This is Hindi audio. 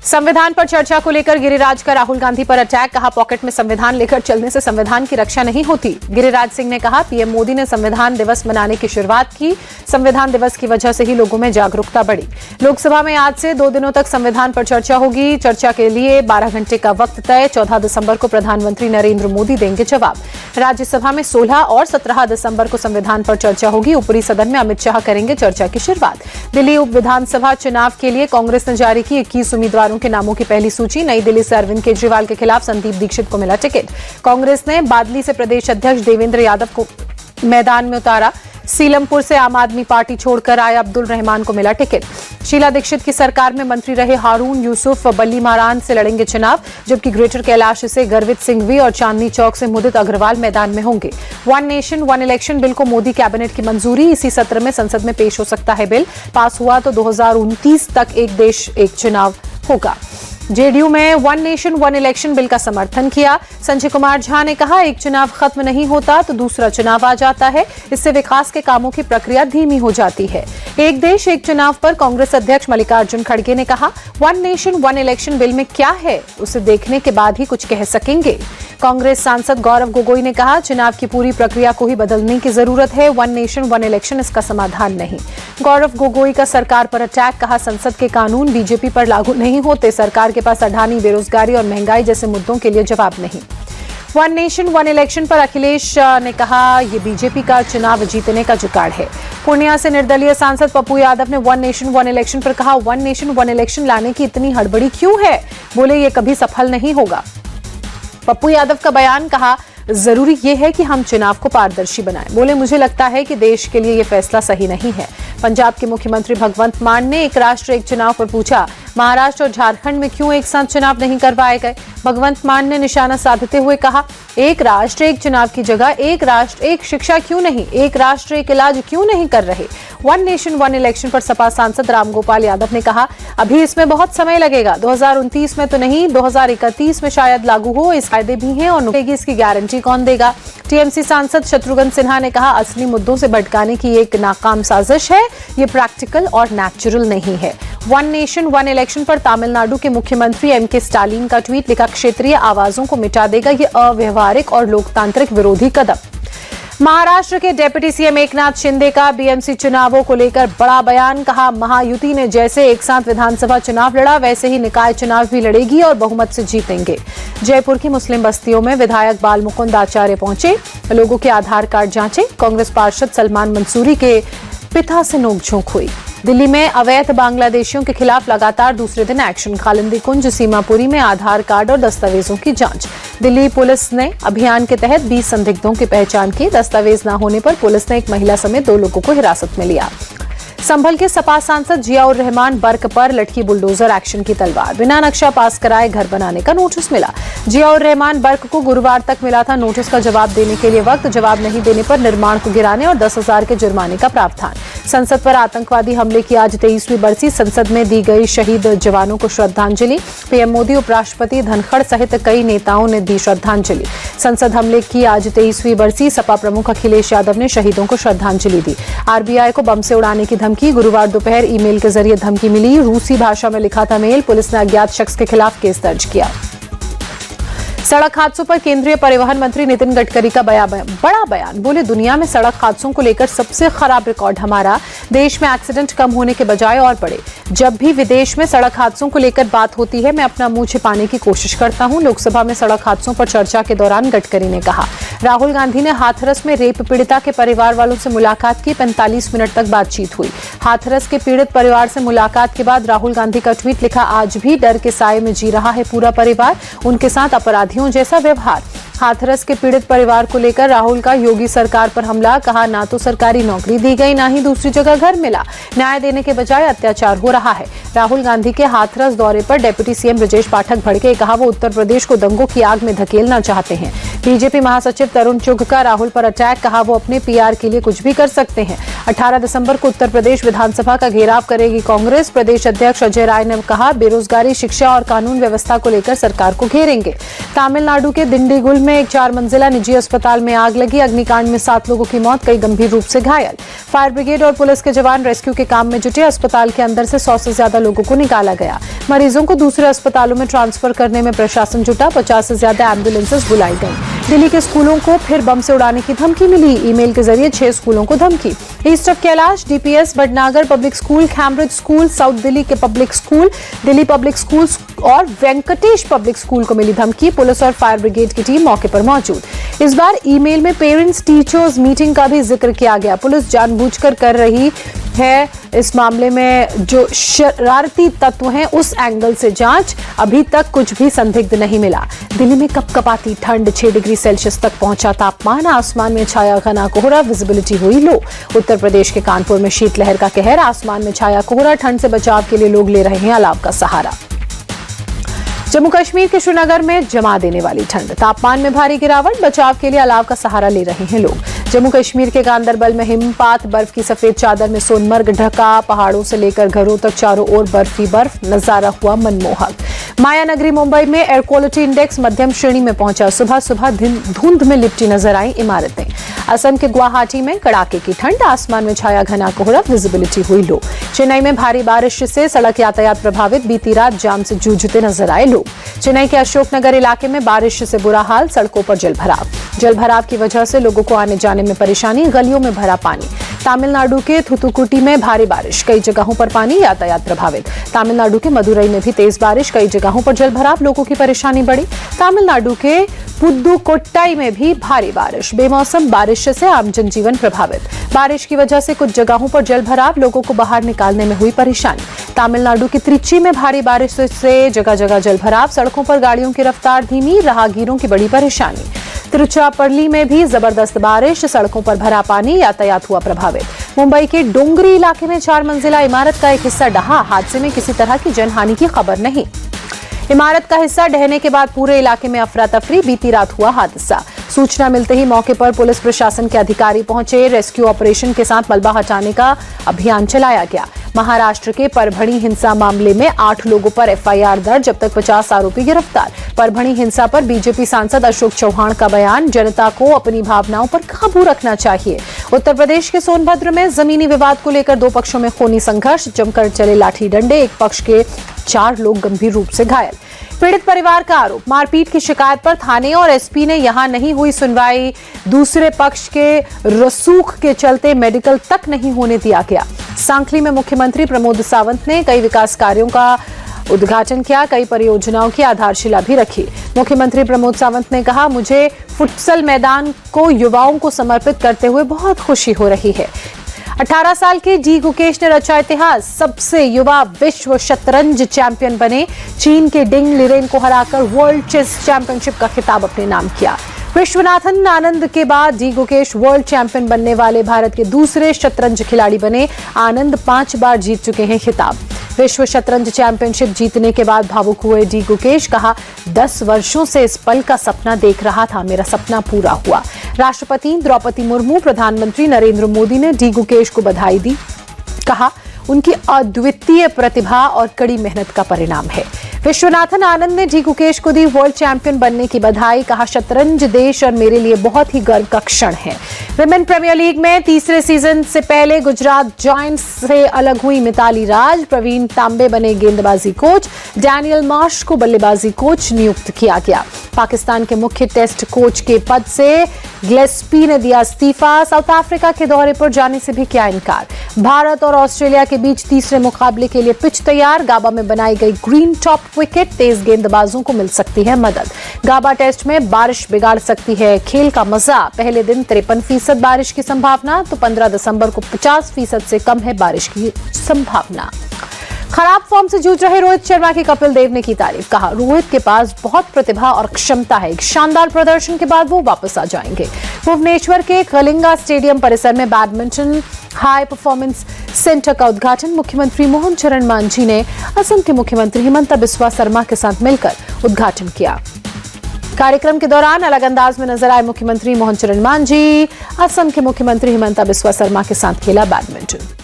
संविधान पर चर्चा को लेकर गिरिराज का राहुल गांधी पर अटैक, कहा पॉकेट में संविधान लेकर चलने से संविधान की रक्षा नहीं होती। गिरिराज सिंह ने कहा पीएम मोदी ने संविधान दिवस मनाने की शुरुआत की, संविधान दिवस की वजह से ही लोगों में जागरूकता बढ़ी। लोकसभा में आज से 2 दिनों तक संविधान पर चर्चा होगी। चर्चा के लिए 12 घंटे का वक्त तय। 14 दिसंबर को प्रधानमंत्री नरेंद्र मोदी देंगे जवाब। राज्यसभा में 16 और 17 दिसंबर को संविधान पर चर्चा होगी। ऊपरी सदन में अमित शाह करेंगे चर्चा की शुरुआत। दिल्ली उप विधानसभा चुनाव के लिए कांग्रेस ने जारी की 21 उम्मीदवारों के नामों की पहली सूची। नई दिल्ली से अरविंद केजरीवाल के खिलाफ संदीप दीक्षित को मिला टिकट। कांग्रेस ने बादली से प्रदेश अध्यक्ष देवेंद्र यादव को मैदान में उतारा। सीलमपुर से आम आदमी पार्टी छोड़कर आए अब्दुल रहमान को मिला टिकट। शीला दीक्षित की सरकार में मंत्री रहे हारून यूसुफ बल्ली मारान से लड़ेंगे चुनाव, जबकि ग्रेटर कैलाश से गर्वित सिंघवी और चांदनी चौक से मुदित अग्रवाल मैदान में होंगे। One nation one election bill को मोदी कैबिनेट की मंजूरी। इसी सत्र में संसद में पेश हो सकता है बिल। पास हुआ तो 2029 तक एक देश एक चुनाव होगा। जेडीयू में one nation one election bill का समर्थन किया। संजय कुमार झा ने कहा एक चुनाव खत्म नहीं होता तो दूसरा चुनाव आ जाता है, इससे विकास के कामों की प्रक्रिया धीमी हो जाती है। एक देश एक चुनाव पर कांग्रेस अध्यक्ष मल्लिकार्जुन खड़गे ने कहा one nation one election bill में क्या है उसे देखने के बाद ही कुछ कह सकेंगे। कांग्रेस सांसद गौरव गोगोई ने कहा चुनाव की पूरी प्रक्रिया को ही बदलने की जरूरत है, वन नेशन वन इलेक्शन इसका समाधान नहीं। गौरव गोगोई का सरकार पर अटैक, कहा संसद के कानून बीजेपी पर लागू नहीं होते, सरकार के पास अडानी, बेरोजगारी और महंगाई जैसे मुद्दों के लिए जवाब नहीं। वन नेशन वन इलेक्शन पर अखिलेश ने कहा ये बीजेपी का चुनाव जीतने का जुगाड़ है। पूर्णिया से निर्दलीय सांसद पप्पू यादव ने वन नेशन वन इलेक्शन पर कहा वन नेशन वन इलेक्शन लाने की इतनी हड़बड़ी क्यों है, बोले ये कभी सफल नहीं होगा। पप्पू यादव का बयान, कहा जरूरी ये है कि हम चुनाव को पारदर्शी बनाएं। बोले मुझे लगता है कि देश के लिए ये फैसला सही नहीं है। पंजाब के मुख्यमंत्री भगवंत मान ने एक राष्ट्र एक चुनाव पर पूछा महाराष्ट्र और झारखंड में क्यों एक साथ चुनाव नहीं करवाए गए। भगवंत मान ने निशाना साधते हुए कहा एक राष्ट्र एक चुनाव की जगह एक राष्ट्र एक शिक्षा क्यों नहीं, एक राष्ट्र एक इलाज क्यों नहीं कर रहे। वन नेशन वन इलेक्शन पर सपा सांसद रामगोपाल यादव ने कहा अभी इसमें बहुत समय लगेगा, 2029 में तो नहीं 2031 में शायद लागू हो, इस फायदे भी हैं और नुकसान इसकी गारंटी कौन देगा। टीएमसी सांसद शत्रुघ्न सिन्हा ने कहा असली मुद्दों से भटकाने की एक नाकाम साजिश है, ये प्रैक्टिकल और नेचुरल नहीं है। वन नेशन वन इलेक्शन पर तमिलनाडु के मुख्यमंत्री एमके स्टालिन का ट्वीट, लिखा क्षेत्रीय आवाजों को मिटा देगा ये अव्यवहारिक और लोकतांत्रिक विरोधी कदम। महाराष्ट्र के डिप्टी सीएम एकनाथ शिंदे का बीएमसी चुनावों को लेकर बड़ा बयान, कहा महायुति ने जैसे एक साथ विधानसभा चुनाव लड़ा वैसे ही निकाय चुनाव भी लड़ेगी और बहुमत से जीतेंगे। जयपुर की मुस्लिम बस्तियों में विधायक बाल मुकुंद आचार्य पहुंचे, लोगों के आधार कार्ड जांचे। कांग्रेस पार्षद सलमान मंसूरी के पिता से नोकझोंक हुई। दिल्ली में अवैध बांग्लादेशियों के खिलाफ लगातार दूसरे दिन एक्शन। खालिंदी कुंज सीमापुरी में आधार कार्ड और दस्तावेजों की जांच। दिल्ली पुलिस ने अभियान के तहत 20 संदिग्धों की पहचान की। दस्तावेज न होने पर पुलिस ने एक महिला समेत 2 लोगों को हिरासत में लिया। संभल के सपा सांसद जियाउर रहमान बर्क पर लटकी बुलडोजर एक्शन की तलवार, बिना नक्शा पास कराए घर बनाने का नोटिस मिला। जियाउर रहमान बर्क को गुरुवार तक मिला था नोटिस का जवाब देने के लिए वक्त, जवाब नहीं देने पर निर्माण को गिराने और 10,000 के जुर्माने का प्रावधान। संसद पर आतंकवादी हमले की आज 23वीं बरसी, संसद में दी गई शहीद जवानों को श्रद्धांजलि। पीएम मोदी, उपराष्ट्रपति धनखड़ सहित कई नेताओं ने दी श्रद्धांजलि। संसद हमले की आज 23वीं बरसी, सपा प्रमुख अखिलेश यादव ने शहीदों को श्रद्धांजलि दी। आरबीआई को बम से उड़ाने की धमकी, गुरुवार दोपहर ईमेल के जरिए धमकी मिली। रूसी भाषा में लिखा था मेल, पुलिस ने अज्ञात शख्स के खिलाफ केस दर्ज किया। सड़क हादसों पर केंद्रीय परिवहन मंत्री नितिन गडकरी का बड़ा बयान, बोले दुनिया में सड़क हादसों को लेकर सबसे खराब रिकॉर्ड हमारा, देश में एक्सीडेंट कम होने के बजाय और बढ़े। जब भी विदेश में सड़क हादसों को लेकर बात होती है मैं अपना मुंह छिपाने की कोशिश करता हूं। लोकसभा में सड़क हादसों पर चर्चा के दौरान गडकरी ने कहा राहुल गांधी ने हाथरस में रेप पीड़िता के परिवार वालों से मुलाकात की, 45 मिनट तक बातचीत हुई। हाथरस के पीड़ित परिवार से मुलाकात के बाद राहुल गांधी का ट्वीट, लिखा आज भी डर के साए में जी रहा है पूरा परिवार, उनके साथ अपराधियों जैसा व्यवहार। हाथरस के पीड़ित परिवार को लेकर राहुल का योगी सरकार पर हमला, कहा ना तो सरकारी नौकरी दी गई ना ही दूसरी जगह घर मिला, न्याय देने के बजाय अत्याचार हो रहा है। राहुल गांधी के हाथरस दौरे पर डिप्टी सीएम ब्रजेश पाठक भड़के, कहा वो उत्तर प्रदेश को दंगों की आग में धकेलना चाहते हैं। बीजेपी महासचिव तरुण चुघ का राहुल पर अटैक, कहा वो अपने पीआर के लिए कुछ भी कर सकते हैं। 18 दिसंबर को उत्तर प्रदेश विधानसभा का घेराव करेगी कांग्रेस। प्रदेश अध्यक्ष अजय राय ने कहा बेरोजगारी, शिक्षा और कानून व्यवस्था को लेकर सरकार को घेरेंगे। तमिलनाडु के दिंडीगुल में एक 4 मंजिला निजी अस्पताल में आग लगी। अग्निकांड में 7 लोगों की मौत, कई गंभीर रूप से घायल। फायर ब्रिगेड और पुलिस के जवान रेस्क्यू के काम में जुटे। अस्पताल के अंदर से 100 से ज्यादा लोगों को निकाला गया। मरीजों को दूसरे अस्पतालों में ट्रांसफर करने में प्रशासन जुटा। 50 से ज्यादा एम्बुलेंसेस बुलाई गई। दिल्ली के स्कूलों को फिर बम से उड़ाने की धमकी मिली। ईमेल के जरिए 6 स्कूलों को धमकी। East of Kailash, DPS, Bhatnagar public school, Cambridge school, South Delhi के public school, Delhi public school और वेंकटेश पब्लिक स्कूल को मिली धमकी। पुलिस और फायर ब्रिगेड की टीम मौके पर मौजूद। इस बार ईमेल में पेरेंट्स टीचर्स मीटिंग का भी जिक्र किया गया। पुलिस जानबूझकर कर रही है इस मामले में जो शरारती तत्व हैं उस एंगल से जांच। अभी तक कुछ भी संदिग्ध नहीं मिला। दिल्ली में कपकपाती ठंड, 6 डिग्री सेल्सियस तक पहुंचा तापमान। आसमान में छाया घना कोहरा, विजिबिलिटी हुई लो। उत्तर प्रदेश के कानपुर में शीतलहर का कहर। आसमान में छाया कोहरा, ठंड से बचाव के लिए लोग ले रहे हैं अलाव का सहारा। जम्मू कश्मीर के श्रीनगर में जमा देने वाली ठंड, तापमान में भारी गिरावट, बचाव के लिए अलाव का सहारा ले रहे हैं लोग। जम्मू कश्मीर के गांदरबल में हिमपात, बर्फ की सफेद चादर में सोनमर्ग ढका। पहाड़ों से लेकर घरों तक चारों ओर बर्फ ही बर्फ, नजारा हुआ मनमोहक। माया नगरी मुंबई में एयर क्वालिटी इंडेक्स मध्यम श्रेणी में पहुंचा। सुबह सुबह धुंध में लिपटी नजर आई इमारतें। असम के गुवाहाटी में कड़ाके की ठंड, आसमान में छाया घना कोहरा, विजिबिलिटी हुई लो। चेन्नई में भारी बारिश से सड़क यातायात प्रभावित, बीती रात जाम से जूझते नजर आए लोग। चेन्नई के अशोकनगर इलाके में बारिश से बुरा हाल, सड़कों पर जलभराव की वजह से लोगों को आने जाने में परेशानी, गलियों में भरा पानी। तमिलनाडु के थुथुकुटी में भारी बारिश, कई जगहों पर पानी, यातायात प्रभावित। तमिलनाडु के मदुरई में भी तेज बारिश, कई जगहों पर जलभराव, लोगों की परेशानी बढ़ी। तमिलनाडु के पुदुकोट्टाई में भी भारी बारिश, बेमौसम बारिश से आम जनजीवन प्रभावित। बारिश की वजह से कुछ जगहों पर जलभराव, लोगों को बाहर निकालने में हुई परेशानी। तमिलनाडु की त्रिची में भारी बारिश से जगह जगह जलभराव, सड़कों पर गाड़ियों की रफ्तार धीमी, राहगीरों की बड़ी परेशानी। तिरुचिरापल्ली में भी जबरदस्त बारिश, सड़कों पर भरा पानी, यातायात हुआ प्रभावित। मुंबई के डोंगरी इलाके में 4 मंजिला इमारत का एक हिस्सा ढहा, हादसे में किसी तरह की जनहानि की खबर नहीं। इमारत का हिस्सा ढहने के बाद पूरे इलाके में अफरा तफरी, बीती रात हुआ हादसा। सूचना मिलते ही मौके पर पुलिस प्रशासन के अधिकारी पहुंचे। रेस्क्यू ऑपरेशन के साथ मलबा हटाने का अभियान चलाया गया। महाराष्ट्र के परभणी हिंसा मामले में 8 लोगों पर एफआईआर दर्ज, अब तक 50 आरोपी गिरफ्तार। परभणी हिंसा पर बीजेपी सांसद अशोक चौहान का बयान, जनता को अपनी भावनाओं पर काबू रखना चाहिए। उत्तर प्रदेश के सोनभद्र में जमीनी विवाद को लेकर 2 पक्षों में खूनी संघर्ष, जमकर चले लाठी डंडे, एक पक्ष के 4 लोग गंभीर रूप से घायल। पीड़ित परिवार का आरोप, मारपीट की शिकायत पर थाने और एसपी ने यहां नहीं हुई सुनवाई। दूसरे पक्ष के रसूख के चलते मेडिकल तक नहीं होने दिया गया। सांखली में मुख्यमंत्री प्रमोद सावंत ने कई विकास कार्यों का उद्घाटन किया, कई परियोजनाओं की आधारशिला भी रखी। मुख्यमंत्री प्रमोद सावंत ने कहा, मुझे फुटसल मैदान को युवाओं को समर्पित करते हुए बहुत खुशी हो रही है। 18 साल के डी गुकेश ने रचा इतिहास, सबसे युवा विश्व शतरंज चैंपियन बने। चीन के डिंग लिरेन को हराकर वर्ल्ड चेस चैंपियनशिप का खिताब अपने नाम किया। विश्वनाथन आनंद के बाद डी गुकेश वर्ल्ड चैंपियन बनने वाले भारत के दूसरे शतरंज खिलाड़ी बने। आनंद 5 बार जीत चुके हैं खिताब। विश्व शतरंज चैंपियनशिप जीतने के बाद भावुक हुए डी गुकेश, कहा 10 वर्षों से इस पल का सपना देख रहा था, मेरा सपना पूरा हुआ। राष्ट्रपति द्रौपदी मुर्मू, प्रधानमंत्री नरेंद्र मोदी ने डी गुकेश को बधाई दी, कहा उनकी अद्वितीय प्रतिभा और कड़ी मेहनत का परिणाम है। विश्वनाथन आनंद ने डी गुकेश को दी वर्ल्ड चैंपियन बनने की बधाई, कहा शतरंज देश और मेरे लिए बहुत ही गर्व का क्षण है। विमेन प्रीमियर लीग में तीसरे सीजन से पहले गुजरात जायंट्स से अलग हुई मिताली राज। प्रवीण तांबे बने गेंदबाजी कोच, डैनियल मार्श को बल्लेबाजी कोच नियुक्त किया गया। पाकिस्तान के मुख्य टेस्ट कोच के पद से ग्लेस्पी ने दिया इस्तीफा। साउथ अफ्रीका के दौरे पर जाने से भी किया इनकार। भारत और ऑस्ट्रेलिया के बीच तीसरे मुकाबले के लिए पिच तैयार। गाबा में बनाई गई ग्रीन टॉप विकेट, तेज गेंदबाजों को मिल सकती है मदद। गाबा टेस्ट में बारिश बिगाड़ सकती है खेल का मजा। पहले दिन 53% बारिश की संभावना, तो 15 दिसंबर को 50% से कम है बारिश की संभावना। खराब फॉर्म से जूझ रहे रोहित शर्मा की कपिल देव ने की तारीफ, कहा रोहित के पास बहुत प्रतिभा और क्षमता है, एक शानदार प्रदर्शन के बाद वो वापस आ जाएंगे। भुवनेश्वर के कलिंगा स्टेडियम परिसर में बैडमिंटन हाई परफॉर्मेंस सेंटर का उद्घाटन मुख्यमंत्री मोहन चरण मांझी ने असम के मुख्यमंत्री हिमंता बिस्वा शर्मा के साथ मिलकर उद्घाटन किया। कार्यक्रम के दौरान अलग अंदाज में नजर आए मुख्यमंत्री मोहन चरण मांझी। असम के मुख्यमंत्री हिमंता बिस्वा शर्मा के साथ खेला बैडमिंटन।